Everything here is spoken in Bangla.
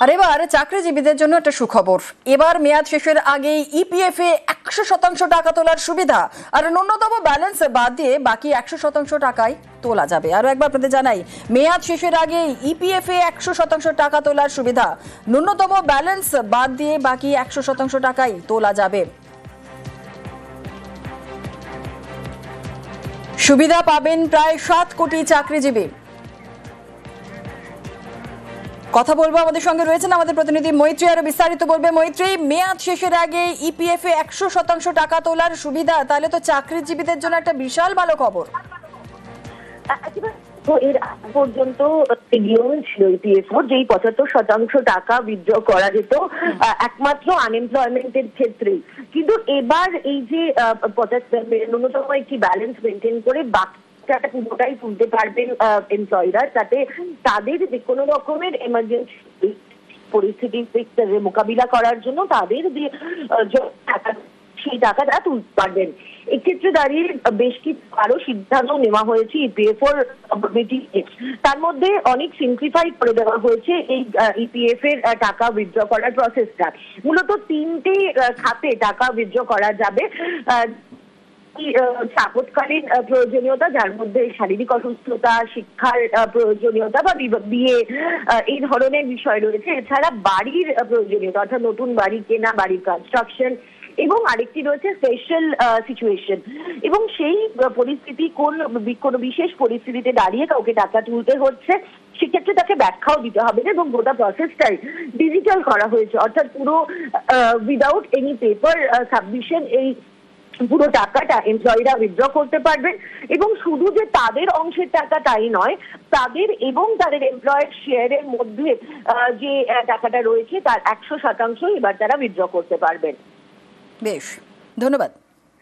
আর এবার চাকরিজীবীদের জন্য একটা সুখবর। এবার মেয়াদ শেষের আগে ইপিএফ এ 100% টাকা তোলার সুবিধা, আর ন্যূনতম ব্যালেন্স বাদ দিয়ে বাকি 100% টাকাই তোলা যাবে। আরো একবার আপনাদের জানাই, মেয়াদ শেষের আগে ইপিএফ এ 100% টাকা তোলার সুবিধা, ন্যূনতম ব্যালেন্স বাদ দিয়ে বাকি 100% টাকাই তোলা যাবে। সুবিধা পাবেন প্রায় 7 কোটি চাকরিজীবী। কথা বলবো, আমাদের সঙ্গে রয়েছেন আমাদের প্রতিনিধি মৈত্রী, আরো বিস্তারিত বলবে। মৈত্রী, মেয়াদ শেষের আগে ইপিএফ এ 100% টাকা তোলার সুবিধা, তাহলে তো চাকরিজীবীদের জন্য একটা বিশাল ভালো খবর। এর পর্যন্ত নিয়ম ছিল ইপিএফ যেই 75% টাকা উইথড্র করা যেত একমাত্র আনএমপ্লয়মেন্টের ক্ষেত্রে, কিন্তু এবার এই যে ন্যূনতম একটি ব্যালেন্স মেনটেন করে বাকি টাকা পুরোটাই তুলতে পারবেন এমপ্লয়িরা, যাতে তাদের যে কোনো রকমের এমার্জেন্সি পরিস্থিতির মোকাবিলা করার জন্য তাদের যে টাকা সেই টাকা তারা তুলতে পারবেন। এক্ষেত্রে দাঁড়িয়ে বেশ কিছু আরো সিদ্ধান্ত নেওয়া হয়েছে ইপিএফ মিটিংয়ে। তার মধ্যে অনেক সিম্পলিফাই করে দেওয়া হয়েছে এই ইপিএফ এর টাকা উইথড্র করার প্রসেসটা। মূলত 3টে খাতে টাকা উইথড্র করা যাবে। আপৎকালীন প্রয়োজনীয়তা, যার মধ্যে শারীরিক অসুস্থতা, শিক্ষার প্রয়োজনীয়তা বা বিয়ে, এই ধরনের বিষয় রয়েছে। এছাড়া বাড়ির প্রয়োজনীয়তা, অর্থাৎ নতুন বাড়ি কেনা, বাড়ির কনস্ট্রাকশন, এবং আরেকটি রয়েছে স্পেশাল সিচুয়েশন। এবং সেই পরিস্থিতি কোনো বিশেষ পরিস্থিতিতে দাঁড়িয়ে কাউকে টাকা তুলতে হচ্ছে, সেক্ষেত্রে তাকে ব্যাখ্যাও দিতে হবে না, এবং গোটা প্রসেসটাই ডিজিটাল করা হয়েছে। অর্থাৎ পুরো উইদাউট এনি পেপার সাবমিশন এই পুরো টাকাটা এমপ্লয়িরা উইথড্র করতে পারবেন। এবং শুধু যে তাদের অংশের টাকা তাই নয়, তাদের এবং তাদের এমপ্লয়ের শেয়ারের মধ্যে যে টাকাটা রয়েছে তার 100% এবার তারা উইথড্র করতে পারবেন। বেশ, ধন্যবাদ।